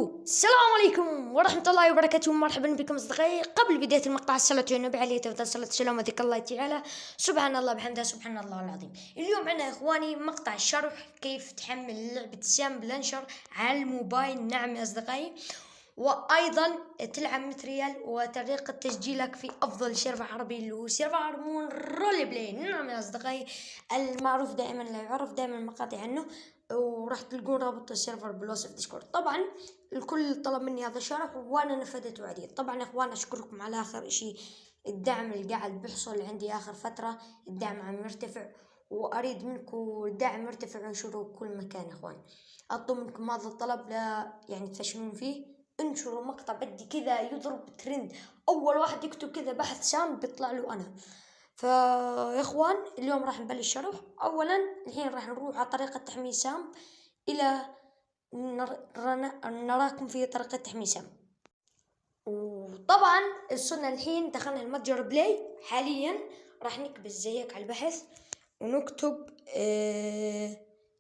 السلام عليكم ورحمة الله وبركاته. مرحبا بكم أصدقائي. قبل بداية المقطع الصلاة على النبي عليه الصلاة والسلام وذكر الله تعالى. سبحان الله بحمده سبحان الله العظيم. اليوم عندنا إخواني مقطع شرح كيف تحمل لعبة سام بلانشر على الموبايل. نعم يا أصدقائي، وأيضا تلعب متريال وطريقة تسجيلك في أفضل سيرفر عربي اللي هو سيرفر مون رول بلاي. نعم يا أصدقائي، المعروف دائما لا يعرف، دائما المقاطع عنه، وراح تلقون رابط السيرفر بالوصف ديسكورد. طبعا الكل طلب مني هذا الشرح وانا نفذته عديد. طبعا يا اخوان اشكركم على اخر اشي الدعم اللي قاعد بيحصل عندي اخر فترة. الدعم عم يرتفع واريد منكم الدعم يرتفع وينشروا كل مكان. يا اخوان اطلب منكم هذا الطلب، لا يعني تفشلون فيه. انشروا مقطع بدي كذا يضرب ترند، اول واحد يكتب كذا بحث سام بيطلع له انا. فيا اخوان اليوم راح نبلش شرح. اولا الحين راح نروح على طريقة تحميل سام الى نراكم في طريقة تحميل سام. وطبعا وصلنا الحين دخلنا المتجر بلاي. حاليا راح نكبس زيك على البحث ونكتب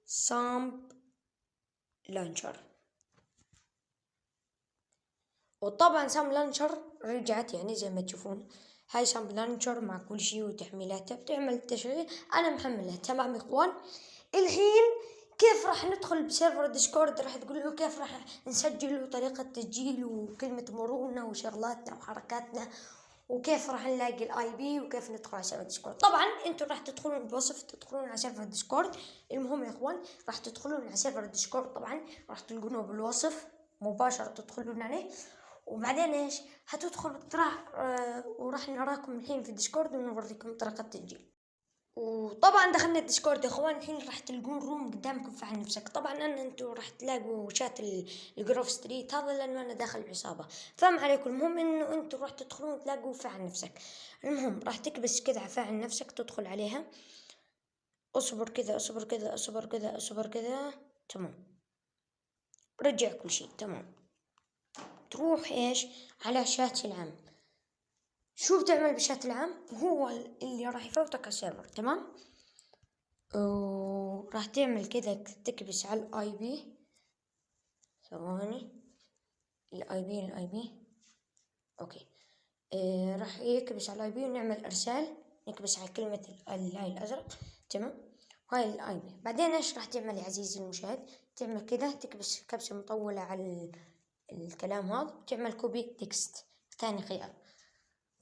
سام لانشر. وطبعا سام لانشر رجعت، يعني زي ما تشوفون هاي سام لانشر مع كل شيء وتحميلاتها بتعمل تشغيل. انا محملها تمام يا اخوان. الحين كيف راح ندخل بسيرفر ديسكورد؟ راح تقول له كيف راح نسجل وطريقة تسجيل وكلمة مرونة وشغلاتنا وحركاتنا، وكيف راح نلاقي الاي بي، وكيف ندخل على سيرفر ديسكورد. طبعا انتم راح تدخلون بوصف تدخلون على سيرفر ديسكورد. المهم يا اخوان راح تدخلون على سيرفر ديسكورد، طبعا راح تلقونه بالوصف مباشرة تدخلون عليه. وبعدين ايش هتدخل وراح نراكم الحين في الديسكورد ونوريكم طريقة التسجيل. وطبعا دخلنا الديسكورد يا اخوان. الحين راح تلقون روم قدامكم فعل نفسك. طبعا انتم راح تلاقوا شات الجروف ستريت هذا لانه انا داخل بعصابه، فهم عليكم. المهم انه انتم راح تدخلون تلاقوا فعل نفسك. المهم راح تكبس كذا على فاعل نفسك تدخل عليها. اصبر كذا اصبر كذا اصبر كذا اصبر كذا. تمام، رجع كل شيء تمام. تروح ايش على شات العام. شو بتعمل بشات العام؟ هو اللي راح يفوتك على السيرفر. تمام، وراح تعمل كذا تكبس على الاي بي. ثواني، الاي بي اوكي. راح يكبس على الاي بي ونعمل ارسال. نكبس على كلمة الهاي الازرق. تمام، هاي الاي بي. بعدين ايش راح تعمل يا عزيزي المشاهد؟ تعمل كذا تكبس كبسة مطولة على الكلام هذا وتعمل كوبي تكست ثاني خيار.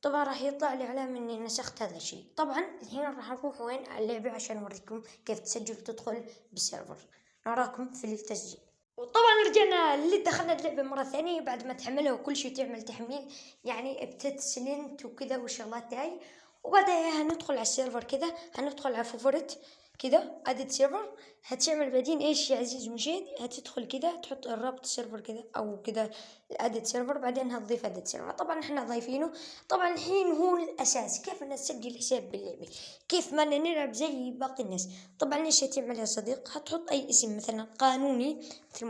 طبعا راح يطلع لي علامة اني نسخت هذا الشيء. طبعا الحين راح نروح وين على اللعبة عشان اوريكم كيف تسجل وتدخل بالسيرفر. نراكم في التسجيل. وطبعا رجعنا دخلنا اللعبة مرة ثانية بعد ما تحملها وكل شيء تعمل تحميل، يعني بتتسلنت وكذا والشغلات هاي. وبعدها هندخل على السيرفر كذا، هندخل على فوفورت كذا ادد سيرفر. هتعمل بعدين ايش يا عزيز المشاهد؟ هتدخل كذا تحط الرابط السيرفر كذا او كذا الادد سيرفر، بعدين هتضيف ادد سيرفر. طبعا احنا ضايفينه. طبعا الحين هو الاساس كيف نسجل حساب باللعبة، كيف ما نلعب زي باقي الناس. طبعا ايش هتعمل يا صديق؟ هتحط اي اسم مثلا قانوني مثل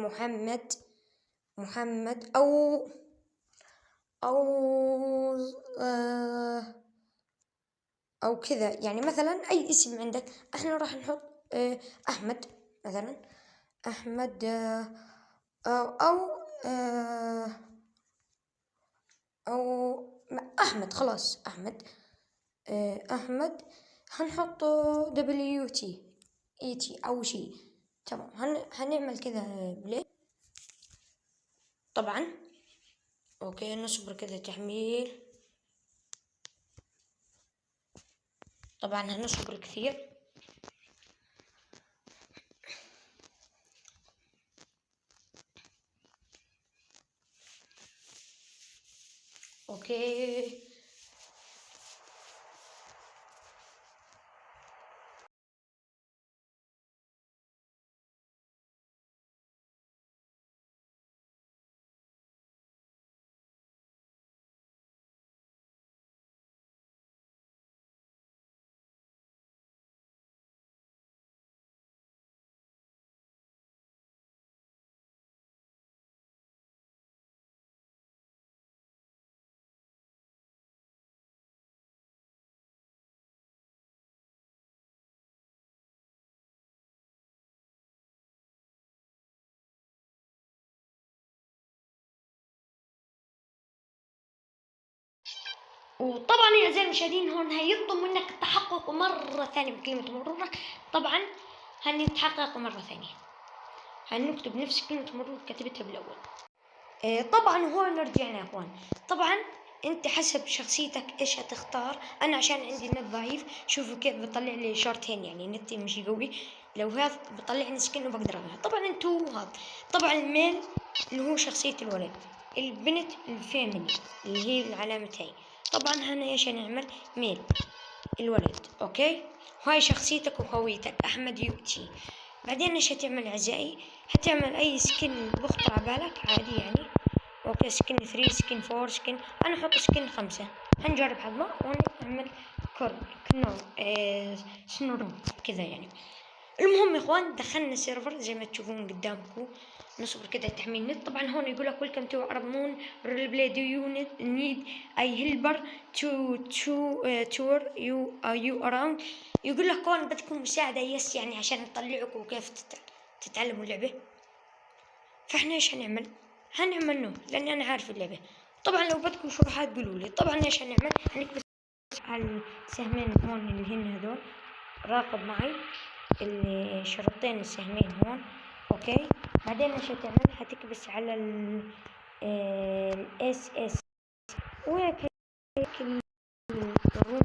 محمد او او كذا، يعني مثلا اي اسم عندك. احنا راح نحط احمد مثلا. احمد او احمد. خلاص احمد. احمد هنحط دبليو تي اي تي او شيء. تمام، هنعمل كذا بلاي. طبعا اوكي نصبر كذا تحميل. طبعا هنصبر كثير. اوكي وطبعا يا اعزائي المشاهدين هون هيطلب منك التحقق مرة ثانية بكلمة مرورك. طبعا هنتحقق مرة ثانية، هنكتب نفس كلمة مرور كتبتها بالاول. طبعا هون رجعنا يا اخوان. طبعا انت حسب شخصيتك ايش هتختار. انا عشان عندي نت ضعيف، شوفوا كيف بطلع لي شرطين، يعني نتي مش قوي. لو هذا بطلع لي سكن وبقدر اغير. طبعا انتو هذا. طبعا الميل اللي هو شخصية الولد، البنت الفيميني اللي هي العلامة هاي. طبعا هنا ايش هنعمل؟ ميل الولد، اوكي. وهاي شخصيتك وهويتك، احمد يؤتي. بعدين ايش هتعمل اعزائي؟ هتعمل اي سكن بخطر على بالك عادي يعني. اوكي سكن 3 سكن 4 سكن، انا احط سكن 5. هنجرب حظنا ونعمل كنور سنورو كذا يعني. المهم يا اخوان دخلنا السيرفر زي ما تشوفون قدامكم. نصبر كده تحميل نت. طبعا هون يقول لك ويلكم تو عرب مون رول بلاي دو يو نيد اي هيلبر تو تور يو اراوند. يقول لك هون بدكم مساعده، يس يعني عشان نطلعكم كيف تتعلموا اللعبه. فاحنا ايش هنعمل؟ هنعمل نو، لان انا عارف اللعبه. طبعا لو بدكم شروحات قولوا لي. طبعا ايش هنعمل؟ هنكبس على السهمين هون اللي هن هذول، راقب معي الشرطين السهمين هون، اوكي. بعدين ايش هتعمل؟ هتكبس على الاس اس وهيك الروم.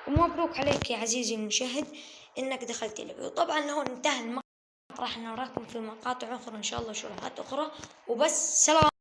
ومبروك عليك يا عزيزي المشاهد انك دخلت اللعبة. وطبعا هون انتهى المقطع، راح نراكم في مقاطع اخرى ان شاء الله، شروحات اخرى. وبس، سلام.